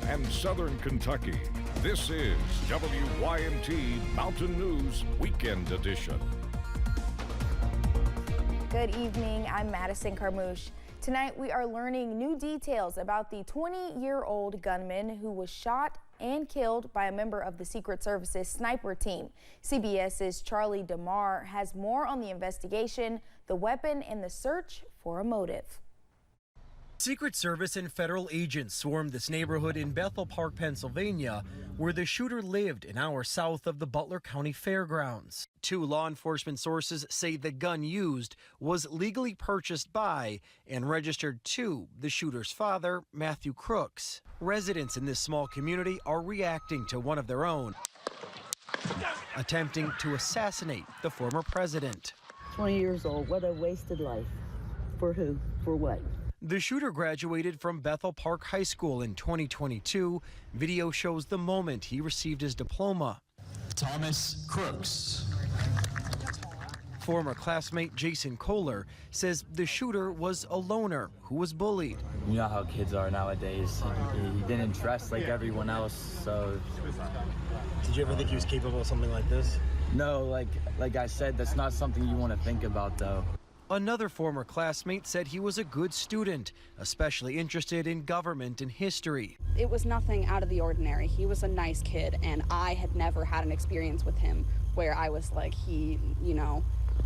and Southern Kentucky. This is WYMT Mountain News Weekend Edition. Good evening, I'm Madison Carmouche. Tonight we are learning new details about the 20-year-old gunman who was shot and killed by a member of the Secret Service's sniper team. CBS's Charlie DeMar has more on the investigation, the weapon, and the search for a motive. Secret Service and federal agents swarmed this neighborhood in Bethel Park, Pennsylvania, where the shooter lived an hour south of the Butler County Fairgrounds. Two law enforcement sources say the gun used was legally purchased by and registered to the shooter's father, Matthew Crooks. Residents in this small community are reacting to one of their own, attempting to assassinate the former president. 20 years old, what a wasted life. For who? For what? The shooter graduated from Bethel Park High School in 2022. Video shows the moment he received his diploma. Thomas Crooks. Former classmate Jason Kohler says the shooter was a loner who was bullied. You know how kids are nowadays. He didn't dress like everyone else, so... Did you ever think he was capable of something like this? No, like I said, that's not something you want to think about, though. Another former classmate said he was a good student, especially interested in government and history. It was nothing out of the ordinary. He was a nice kid, and I had never had an experience with him where I was like, he,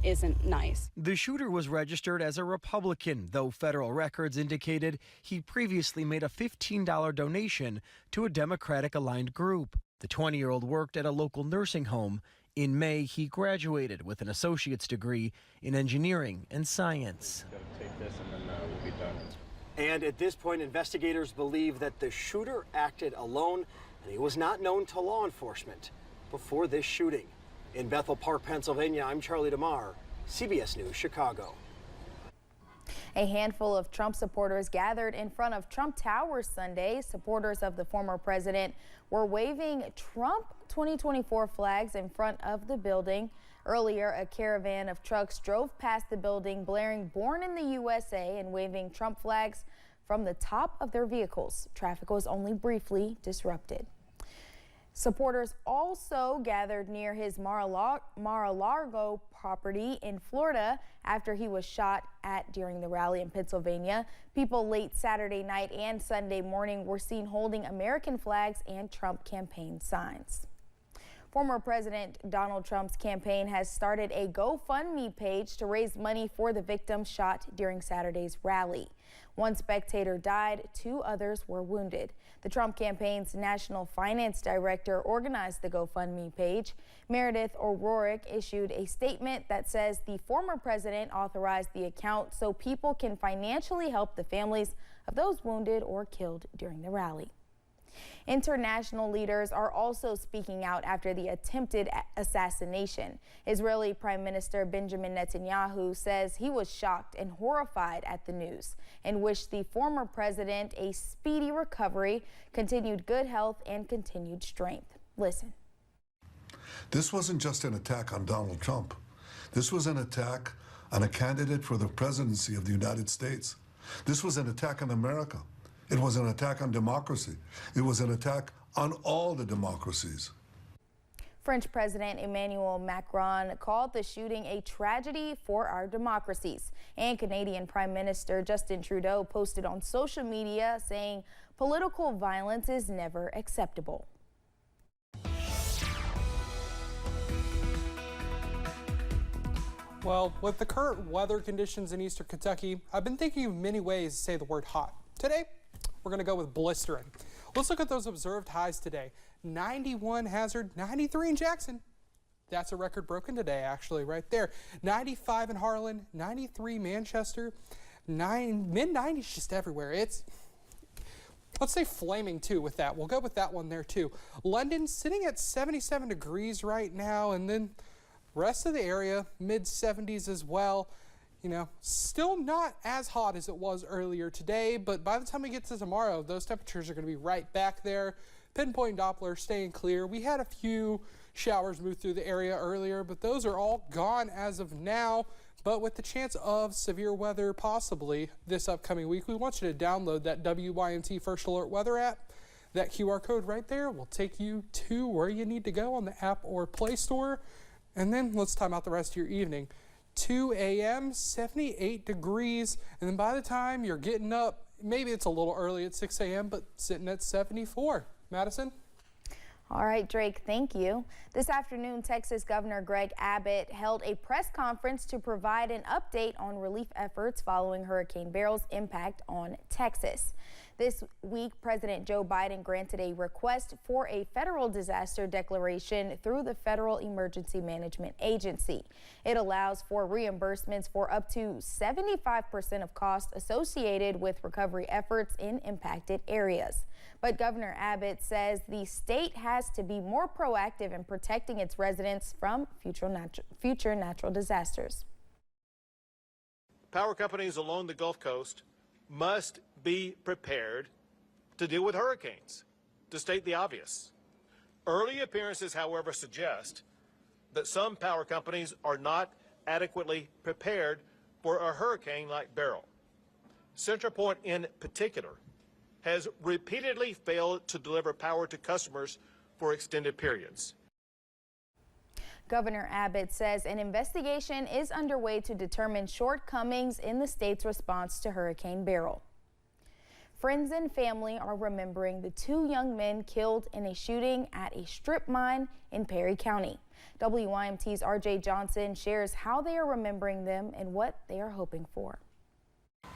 isn't nice. The shooter was registered as a Republican, though federal records indicated he previously made a $15 donation to a Democratic-aligned group. The 20-year-old worked at a local nursing home. In May, he graduated with an associate's degree in engineering and science. Take this and then we'll be done. And at this point, investigators believe that the shooter acted alone and he was not known to law enforcement before this shooting. In Bethel Park, Pennsylvania, I'm Charlie DeMar, CBS News, Chicago. A handful of Trump supporters gathered in front of Trump Tower Sunday. Supporters of the former president were waving Trump 2024 flags in front of the building. Earlier, a caravan of trucks drove past the building, blaring "Born in the USA" and waving Trump flags from the top of their vehicles. Traffic was only briefly disrupted. Supporters also gathered near his Mar-a-Lago property in Florida after he was shot at during the rally in Pennsylvania. People late Saturday night and Sunday morning were seen holding American flags and Trump campaign signs. Former President Donald Trump's campaign has started a GoFundMe page to raise money for the victims shot during Saturday's rally. One spectator died, 2 others were wounded. The Trump campaign's national finance director organized the GoFundMe page. Meredith O'Rourke issued a statement that says the former president authorized the account so people can financially help the families of those wounded or killed during the rally. International leaders are also speaking out after the attempted assassination. Israeli Prime Minister Benjamin Netanyahu says he was shocked and horrified at the news and wished the former president a speedy recovery, continued good health, and continued strength. Listen. This wasn't just an attack on Donald Trump. This was an attack on a candidate for the presidency of the United States. This was an attack on America. It was an attack on democracy. It was an attack on all the democracies. French President Emmanuel Macron called the shooting a tragedy for our democracies. And Canadian Prime Minister Justin Trudeau posted on social media saying political violence is never acceptable. Well, with the current weather conditions in eastern Kentucky, I've been thinking of many ways to say the word hot. Today, we're going to go with blistering. Let's look at those observed highs today. 91 Hazard, 93 in Jackson. That's a record broken today, actually, right there. 95 in Harlan, 93 Manchester, mid-90s just everywhere. It's, let's say flaming too with that. We'll go with that one there too. London sitting at 77 degrees right now, and then rest of the area, mid-70s as well. Still not as hot as it was earlier today, but by the time we get to tomorrow, those temperatures are going to be right back there. Pinpoint Doppler staying clear. We had a few showers move through the area earlier, but those are all gone as of now. But with the chance of severe weather possibly this upcoming week, we want you to download that WYMT First Alert Weather app. That QR code right there will take you to where you need to go on the app or Play Store. And then let's time out the rest of your evening. 2 a.m., 78 degrees. And then by the time you're getting up, maybe it's a little early at 6 a.m., but sitting at 74. Madison? All right, Drake, thank you. This afternoon, Texas Governor Greg Abbott held a press conference to provide an update on relief efforts following Hurricane Beryl's impact on Texas. This week, President Joe Biden granted a request for a federal disaster declaration through the Federal Emergency Management Agency. It allows for reimbursements for up to 75% of costs associated with recovery efforts in impacted areas. But Governor Abbott says the state has to be more proactive in protecting its residents from future natural disasters. Power companies along the Gulf Coast must be prepared to deal with hurricanes, to state the obvious. Early appearances, however, suggest that some power companies are not adequately prepared for a hurricane like Beryl. CenterPoint in particular has repeatedly failed to deliver power to customers for extended periods. Governor Abbott says an investigation is underway to determine shortcomings in the state's response to Hurricane Beryl. Friends and family are remembering the 2 young men killed in a shooting at a strip mine in Perry County. WYMT's RJ Johnson shares how they are remembering them and what they are hoping for.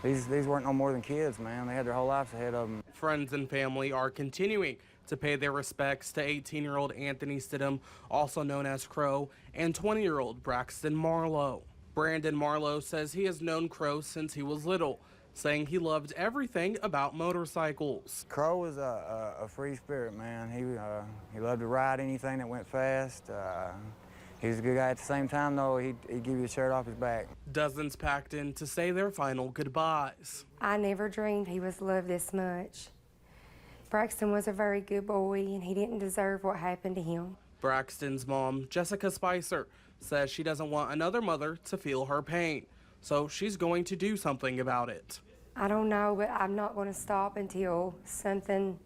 These weren't no more than kids, man. They had their whole lives ahead of them. Friends and family are continuing to pay their respects to 18-year-old Anthony Stidham, also known as Crow, and 20-year-old Braxton Marlowe. Brandon Marlowe says he has known Crow since he was little, saying he loved everything about motorcycles. Crow was a free spirit, man. He loved to ride anything that went fast. He was a good guy. At the same time, though, he'd give you the shirt off his back. Dozens packed in to say their final goodbyes. I never dreamed he was loved this much. Braxton was a very good boy, and he didn't deserve what happened to him. Braxton's mom, Jessica Spicer, says she doesn't want another mother to feel her pain, so she's going to do something about it. I don't know, but I'm not going to stop until something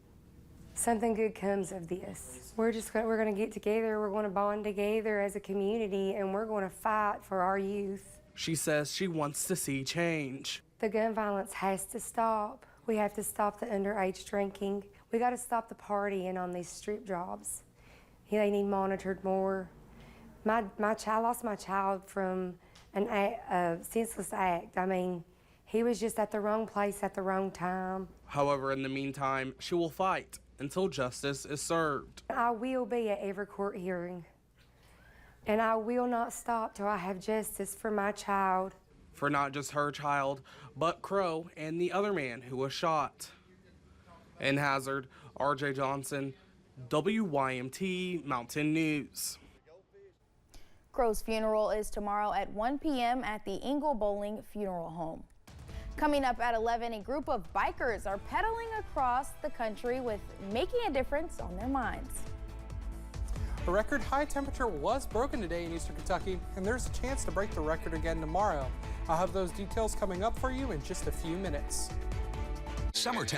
good comes of this. We're going to get together, we're going to bond together as a community, and we're going to fight for our youth. She says she wants to see change. The gun violence has to stop. We have to stop the underage drinking. We got to stop the partying on these strip jobs. They need monitored more. I lost my child from a senseless act. I mean, he was just at the wrong place at the wrong time. However, in the meantime, she will fight until justice is served. I will be at every court hearing, and I will not stop till I have justice for my child. For not just her child, but Crow and the other man who was shot. In Hazard, RJ Johnson, WYMT Mountain News. Crow's funeral is tomorrow at 1 p.m. at the Engle Bowling Funeral Home. Coming up at 11, a group of bikers are pedaling across the country with making a difference on their minds. A record high temperature was broken today in eastern Kentucky, and there's a chance to break the record again tomorrow. I'll have those details coming up for you in just a few minutes. Summertime.